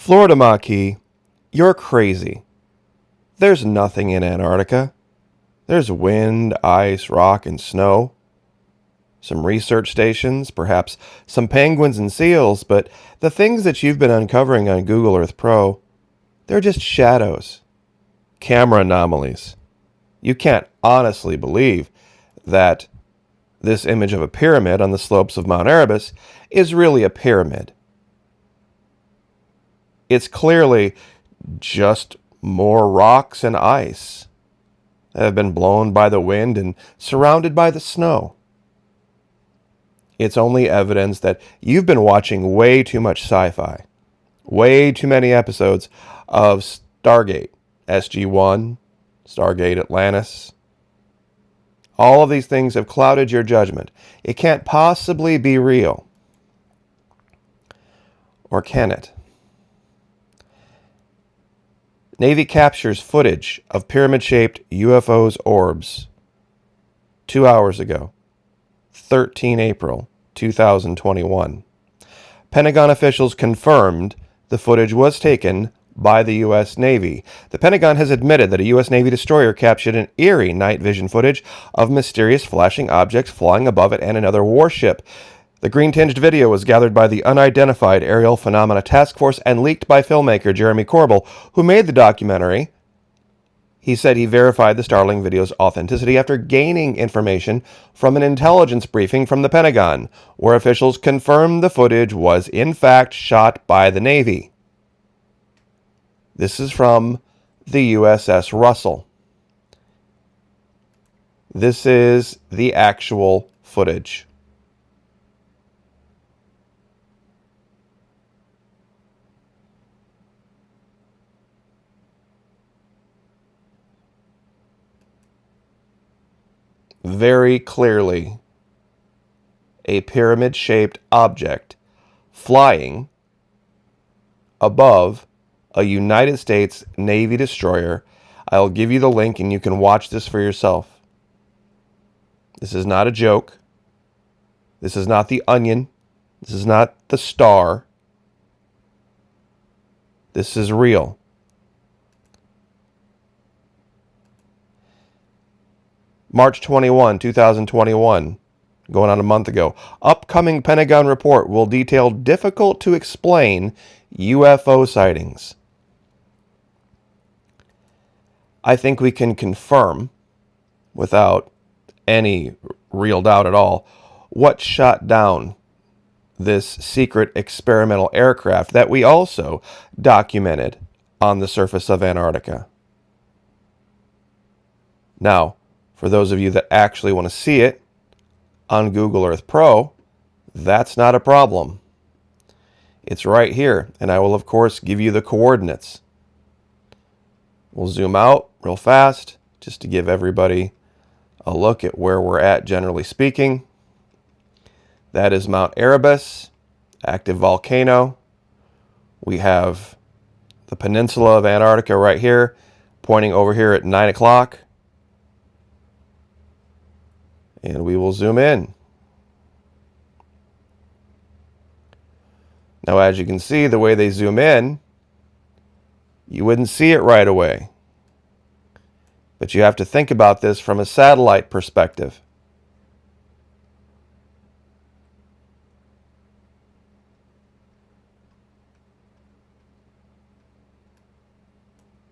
Florida Maquis, you're crazy. There's nothing in Antarctica. There's wind, ice, rock, and snow. Some research stations, perhaps some penguins and seals, but the things that you've been uncovering on Google Earth Pro, they're just shadows, camera anomalies. You can't honestly believe that this image of a pyramid on the slopes of Mount Erebus is really a pyramid. It's clearly just more rocks and ice that have been blown by the wind and surrounded by the snow. It's only evidence that you've been watching way too much sci-fi, way too many episodes of Stargate, SG-1, Stargate Atlantis. All of these things have clouded your judgment. It can't possibly be real. Or can it? Navy captures footage of pyramid-shaped UFO's orbs 2 hours ago, 13 April 2021. Pentagon officials confirmed the footage was taken by the U.S. Navy. The Pentagon has admitted that a U.S. Navy destroyer captured an eerie night vision footage of mysterious flashing objects flying above it and another warship. The green-tinged video was gathered by the Unidentified Aerial Phenomena Task Force and leaked by filmmaker Jeremy Corbell, who made the documentary. He said he verified the startling video's authenticity after gaining information from an intelligence briefing from the Pentagon, where officials confirmed the footage was in fact shot by the Navy. This is from the USS Russell. This is the actual footage. Very clearly a pyramid-shaped object flying above a United States Navy destroyer. I'll give you the link and you can watch this for yourself. This is not a joke. This is not The Onion. This is not The Star. This is real. March 21, 2021, going on a month ago. Upcoming Pentagon report will detail difficult to explain UFO sightings. I think we can confirm, without any real doubt at all, what shot down this secret experimental aircraft that we also documented on the surface of Antarctica. Now, for those of you that actually want to see it on Google Earth Pro, that's not a problem. It's right here, and I will, of course, give you the coordinates. We'll zoom out real fast just to give everybody a look at where we're at, generally speaking. That is Mount Erebus, active volcano. We have the peninsula of Antarctica right here, pointing over here at 9 o'clock. And we will zoom in. Now, as you can see, the way they zoom in, you wouldn't see it right away. But you have to think about this from a satellite perspective.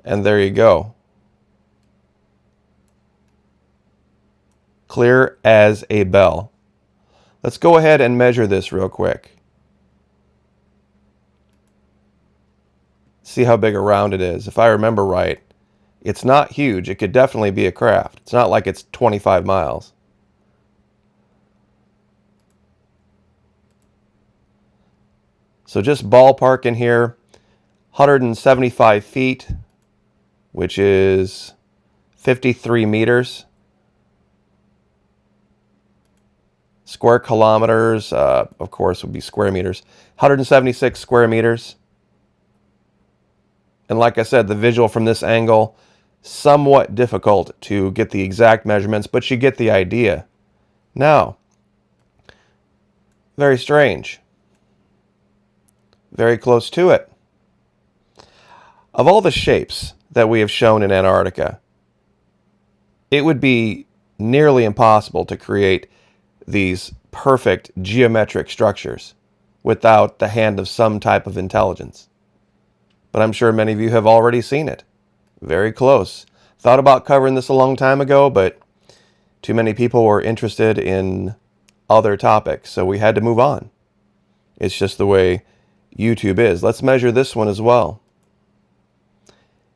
And there you go. Clear as a bell. Let's go ahead and measure this real quick. See how big around it is. If I remember right, it's not huge. It could definitely be a craft. It's not like it's 25 miles. So just ballpark in here, 175 feet, which is 53 meters. Square kilometers, of course, would be square meters. 176 square meters. And like I said, the visual from this angle, somewhat difficult to get the exact measurements, but you get the idea. Now, very strange. Very close to it. Of all the shapes that we have shown in Antarctica, it would be nearly impossible to create these perfect geometric structures without the hand of some type of intelligence. But I'm sure many of you have already seen it. Very close. Thought about covering this a long time ago, but too many people were interested in other topics, so we had to move on. It's just the way YouTube is. Let's measure this one as well.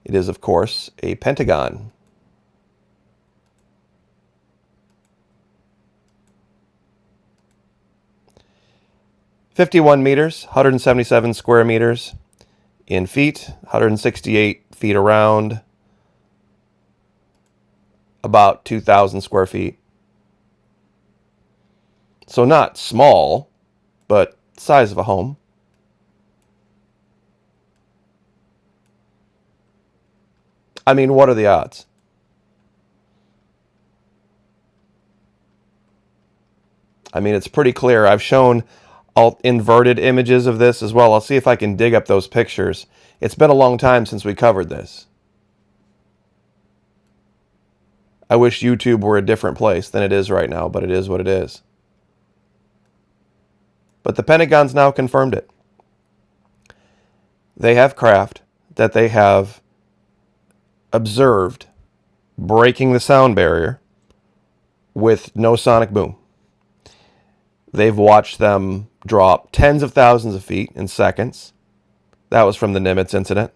It is, of course, a pentagon. "51 meters, 177 square meters in feet, 168 feet around, about 2,000 square feet. So not small, but size of a home. I mean, what are the odds? I mean, it's pretty clear. I've shown inverted images of this as well. I'll see if I can dig up those pictures. It's been a long time since we covered this. I wish YouTube were a different place than it is right now, but it is what it is. But the Pentagon's now confirmed it. They have craft that they have observed breaking the sound barrier with no sonic boom. They've watched them drop tens of thousands of feet in seconds. That was from the Nimitz incident.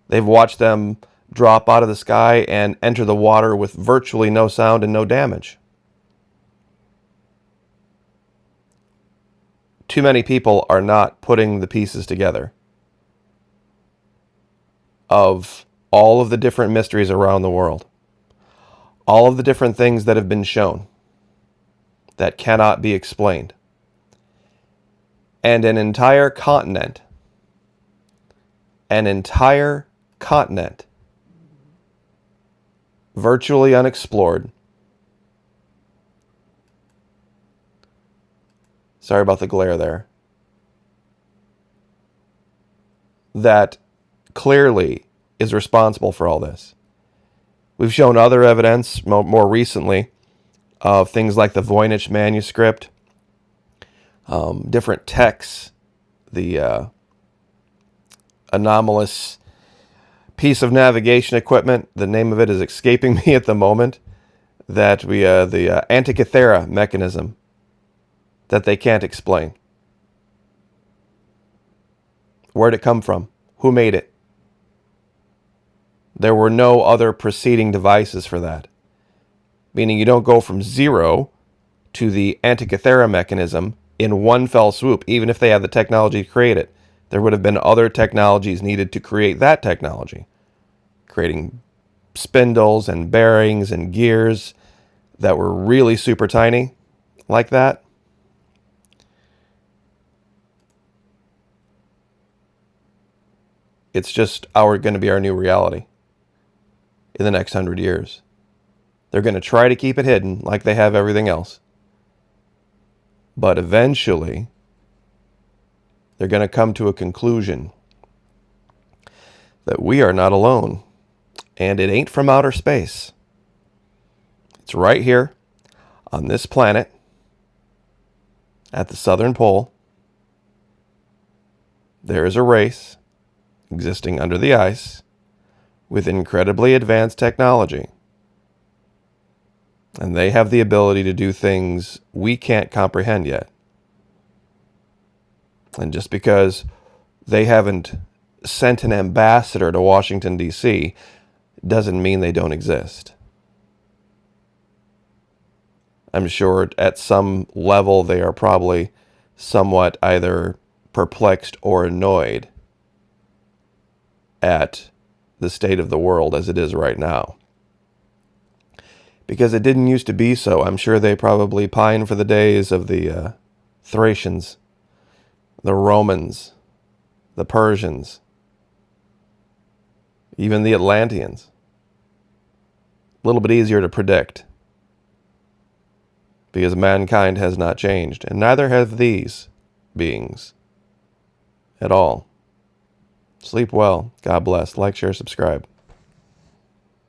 They've watched them drop out of the sky and enter the water with virtually no sound and no damage. Too many people are not putting the pieces together of all of the different mysteries around the world, all of the different things that have been shown that cannot be explained, and an entire continent virtually unexplored. Sorry about the glare there. That clearly is responsible for all this. We've shown other evidence more recently of things like the Voynich manuscript, different texts, the anomalous piece of navigation equipment. The name of it is escaping me at the moment. That the Antikythera mechanism that they can't explain. Where'd it come from? Who made it? There were no other preceding devices for that. Meaning you don't go from zero to the Antikythera mechanism in one fell swoop, even if they had the technology to create it. There would have been other technologies needed to create that technology. Creating spindles and bearings and gears that were really super tiny, like that. It's just going to be our new reality in the next 100 years. They're going to try to keep it hidden like they have everything else. But eventually, they're going to come to a conclusion that we are not alone. And it ain't from outer space. It's right here on this planet at the southern pole. There is a race existing under the ice with incredibly advanced technology. And they have the ability to do things we can't comprehend yet. And just because they haven't sent an ambassador to Washington, D.C., doesn't mean they don't exist. I'm sure at some level they are probably somewhat either perplexed or annoyed at the state of the world as it is right now. Because it didn't used to be so. I'm sure they probably pine for the days of the Thracians, the Romans, the Persians, even the Atlanteans. A little bit easier to predict because mankind has not changed, and neither have these beings at all. Sleep well. God bless. Like, share, subscribe.